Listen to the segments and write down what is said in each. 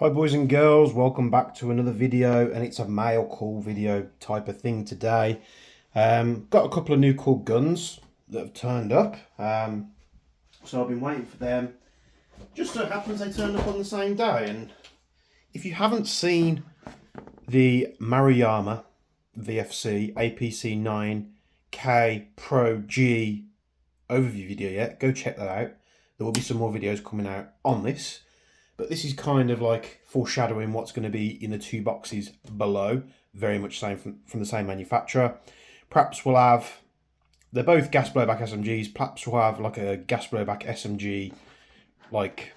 Hi boys and girls, welcome back to another video, and it's a mail call video type of thing today. Got a couple of new cool guns that have turned up, so I've been waiting for them. Just so happens they turned up on the same day, and if you haven't seen the Maruyama VFC APC 9K Pro G overview video yet, go check that out. There will be some more videos coming out on this. But this is kind of like foreshadowing what's going to be in the two boxes below. Very much same from the same manufacturer. Perhaps we'll have, they're both gas blowback SMGs. Perhaps we'll have like a gas blowback SMG like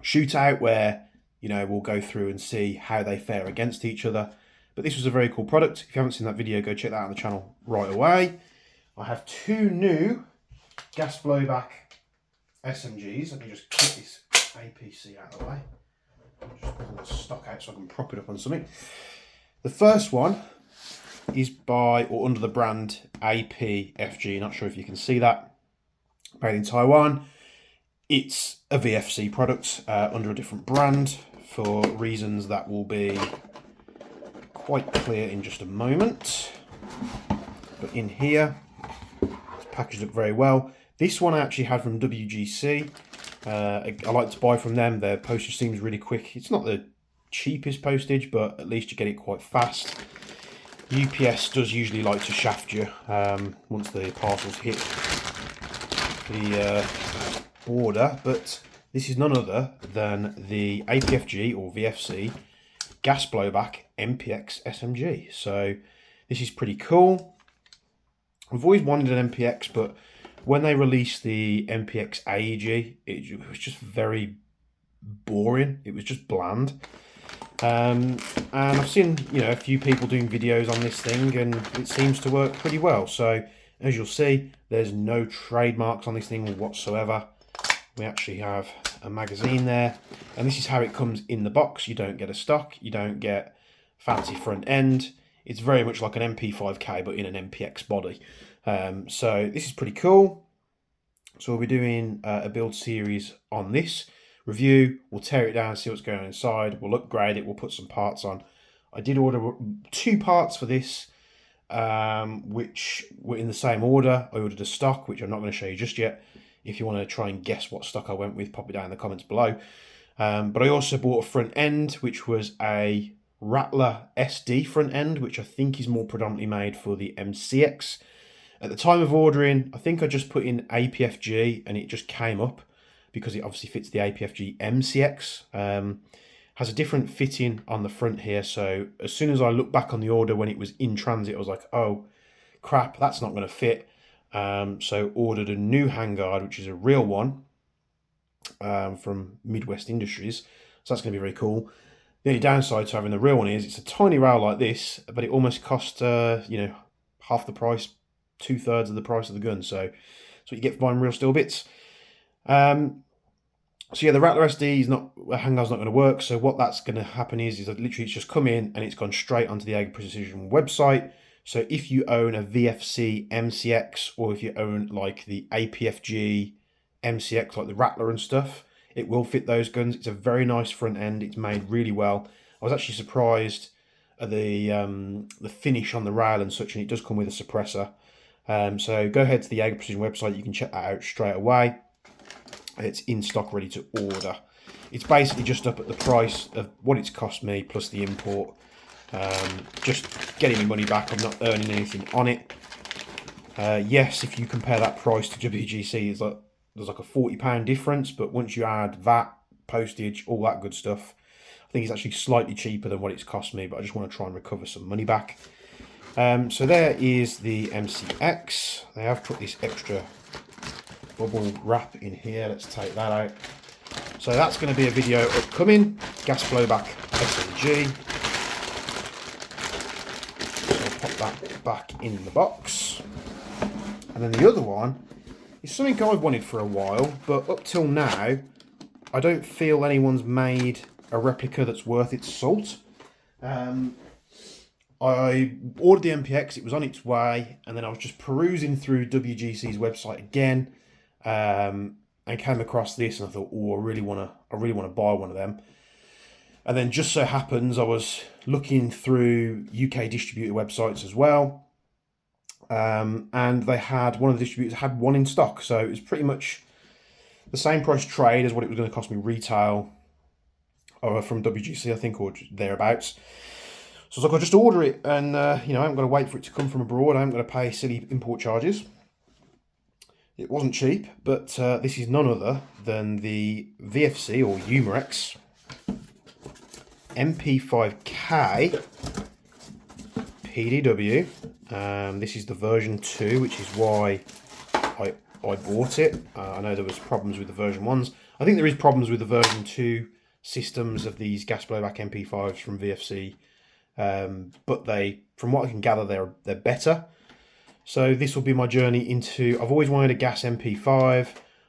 shootout where, you know, we'll go through and see how they fare against each other. But this was a very cool product. If you haven't seen that video, go check that out on the channel right away. I have two new gas blowback SMGs. Let me just clip this APC out of the way. Just pull the stock out so I can prop it up on something. The first one is by or under the brand APFG. Not sure if you can see that. Made in Taiwan. It's a VFC product under a different brand for reasons that will be quite clear in just a moment. But in here, it's packaged up very well. This one I actually had from WGC. I like to buy from them. Their postage seems really quick. It's not the cheapest postage, but at least you get it quite fast. UPS does usually like to shaft you once the parcels hit the border, but this is none other than the APFG or VFC gas blowback MPX SMG. So this is pretty cool. I've always wanted an MPX, but when they released the MPX AEG, it was just very boring. It was just bland. And I've seen, you know, a few people doing videos on this thing, and it seems to work pretty well. So as you'll see, there's no trademarks on this thing whatsoever. We actually have a magazine there, and this is how it comes in the box. You don't get a stock, you don't get fancy front end. It's very much like an MP5K, but in an MPX body. So this is pretty cool. So we'll be doing a build series on this review. We'll tear it down, see what's going on inside. We'll upgrade it. We'll put some parts on. I did order 2 parts for this, which were in the same order. I ordered a stock, which I'm not going to show you just yet. If you want to try and guess what stock I went with, pop it down in the comments below. But I also bought a front end, which was a Rattler SD front end, which I think is more predominantly made for the MCX. At the time of ordering, I think I just put in APFG and it just came up because it obviously fits the APFG MCX. Has a different fitting on the front here, so as soon as I looked back on the order when it was in transit, I was like, oh crap, that's not going to fit. So ordered a new handguard, which is a real one from Midwest Industries. So that's going to be very cool. The only downside to having the real one is it's a tiny rail like this, but it almost cost, you know, half the price, 2/3 of the price of the gun. So that's what you get for buying real steel bits. So yeah, the Rattler SD is not, a handguard's not going to work. So what that's going to happen is that literally it's just come in and it's gone straight onto the Ag Precision website. So if you own a VFC MCX, or if you own like the APFG MCX, like the Rattler and stuff, it will fit those guns. It's a very nice front end. It's made really well. I was actually surprised at the finish on the rail and such, and it does come with a suppressor. So go ahead to the Ag Precision website. You can check that out straight away. It's in stock, ready to order. It's basically just up at the price of what it's cost me plus the import. Just getting my money back. I'm not earning anything on it. Yes, if you compare that price to WGC, it's like there's like a £40 difference, but once you add VAT, postage, all that good stuff, I think it's actually slightly cheaper than what it's cost me, but I just want to try and recover some money back. So there is the MCX. They have put this extra bubble wrap in here. Let's take that out. So that's going to be a video upcoming. Gas blowback SMG. So I'll pop that back in the box. And then the other one is something I've wanted for a while, but up till now, I don't feel anyone's made a replica that's worth its salt. I ordered the MPX, it was on its way, and then I was just perusing through WGC's website again, and came across this, and I thought, oh, I really want to buy one of them. And then just so happens I was looking through UK distributor websites as well. And they had, one of the distributors had one in stock. So it was pretty much the same price trade as what it was going to cost me retail from WGC, I think, or thereabouts. So I was like, I'll just order it, and you know, I haven't got to wait for it to come from abroad. I haven't got to pay silly import charges. It wasn't cheap, but this is none other than the VFC or Umarex MP5K PDW. This is the version 2, which is why I bought it. I know there was problems with the version 1s. I think there is problems with the version 2 systems of these gas blowback MP5s from VFC. But they, from what I can gather, they're better. So this will be my journey into. I've always wanted a gas MP5.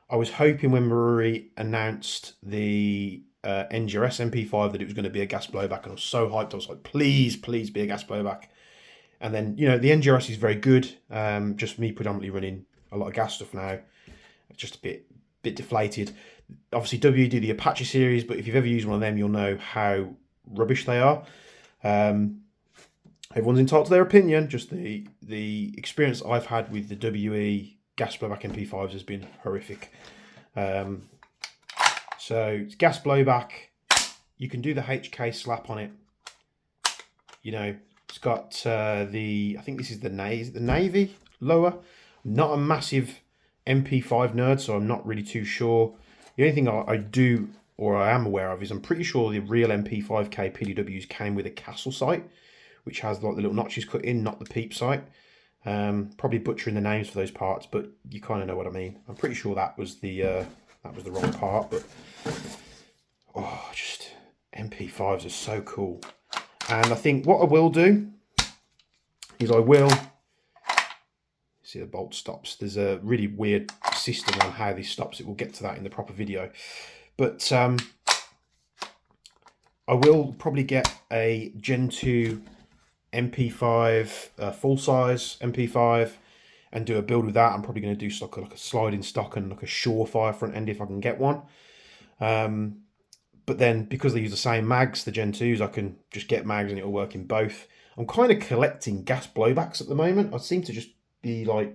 I was hoping when Maruri announced the NGRS MP5 that it was going to be a gas blowback, and I was so hyped. I was like, please be a gas blowback. And then, you know, the NGRS is very good. Just me predominantly running a lot of gas stuff now. Just a bit deflated. Obviously, W do the Apache series, but if you've ever used one of them, you'll know how rubbish they are. Everyone's entitled to their opinion. Just the experience I've had with the WE gas blowback MP5s has been horrific. So it's gas blowback. You can do the HK slap on it. You know, it's got I think this is the Navy lower. I'm not a massive MP5 nerd, so I'm not really too sure. The only thing I do, or I am aware of, is I'm pretty sure the real MP5K PDWs came with a castle sight, which has like the little notches cut in, not the peep sight. Probably butchering the names for those parts, but you kind of know what I mean. I'm pretty sure that was the wrong part, but oh, just MP5s are so cool. And I think what I will do is I will see the bolt stops. There's a really weird system on how this stops. It. We'll get to that in the proper video. But I will probably get a Gen 2 MP5, full size MP5, and do a build with that. I'm probably going to do like a sliding stock and like a Surefire front end if I can get one. But then because they use the same mags, the Gen 2s, I can just get mags and it'll work in both. I'm kind of collecting gas blowbacks at the moment. I seem to just be like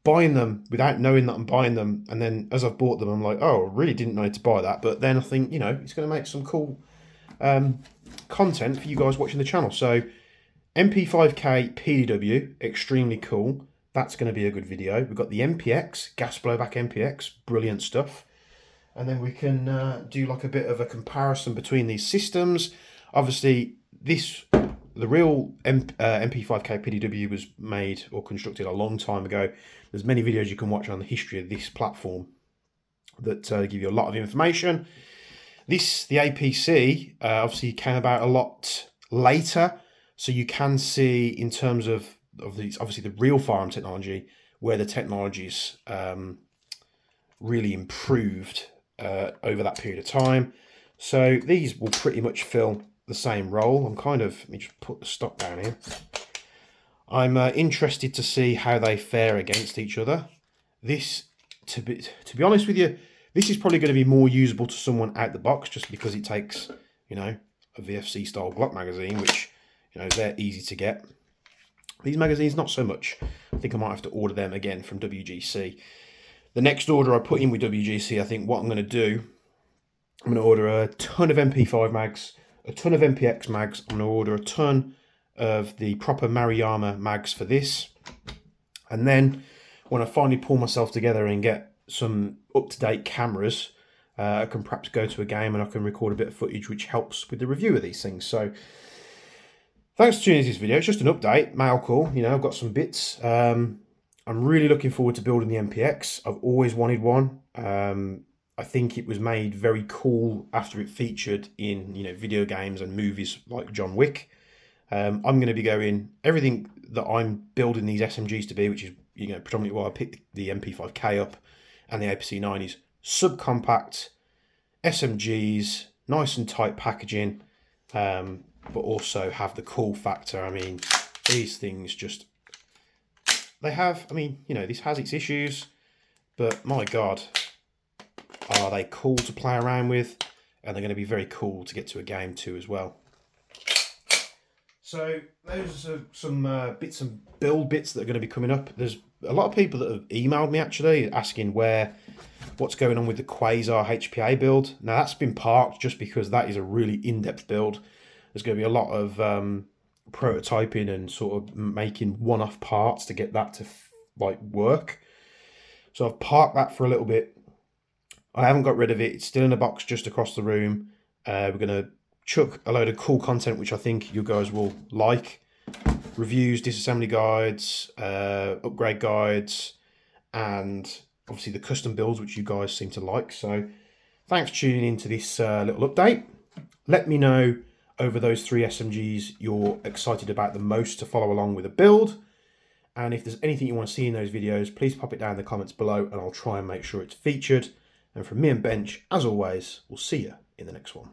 buying them without knowing that I'm buying them, and then as I've bought them I'm like, oh, I really didn't know to buy that. But then I think, you know, it's going to make some cool content for you guys watching the channel. So MP5K PDW, extremely cool. That's going to be a good video. We've got the MPX, gas blowback MPX, brilliant stuff. And then we can do like a bit of a comparison between these systems. Obviously the real MP5K PDW was made or constructed a long time ago. There's many videos you can watch on the history of this platform that give you a lot of information. The APC, obviously came about a lot later. So you can see in terms of these, obviously the real firearm technology, where the technology's really improved over that period of time. So these will pretty much fill the same role. Let me just put the stock down here. I'm interested to see how they fare against each other. This, to be honest with you, this is probably going to be more usable to someone out the box, just because it takes, you know, a VFC style Glock magazine, which, you know, they're easy to get. These magazines, not so much. I think I might have to order them again from WGC. The next order I put in with WGC, I think what I'm going to do, I'm going to order a ton of MP5 mags, a ton of MPX mags. I'm going to order a ton of the proper Maruyama mags for this. And then when I finally pull myself together and get some up-to-date cameras, I can perhaps go to a game and I can record a bit of footage which helps with the review of these things. So thanks for tuning into this video. It's just an update, mail call. You know, I've got some bits. I'm really looking forward to building the MPX. I've always wanted one. I think it was made very cool after it featured in, you know, video games and movies like John Wick. I'm going to be going everything that I'm building these SMGs to be, which is, you know, predominantly why I picked the MP5K up and the APC 90s. Subcompact SMGs, nice and tight packaging, but also have the cool factor. I mean, these things just, they have, I mean, you know, this has its issues, but my God, are they cool to play around with, and they're going to be very cool to get to a game too as well. So those are some bits and build bits that are going to be coming up. There's a lot of people that have emailed me actually asking what's going on with the Quasar HPA build. Now that's been parked just because that is a really in-depth build. There's going to be a lot of prototyping and sort of making one-off parts to get that to like work. So I've parked that for a little bit. I haven't got rid of it. It's still in a box just across the room. We're going to chuck a load of cool content which I think you guys will like. Reviews, disassembly guides, upgrade guides, and obviously the custom builds which you guys seem to like. So thanks for tuning into this little update. Let me know over those 3 SMGs you're excited about the most to follow along with a build. And if there's anything you want to see in those videos, please pop it down in the comments below and I'll try and make sure it's featured. And from me and Bench, as always, we'll see you in the next one.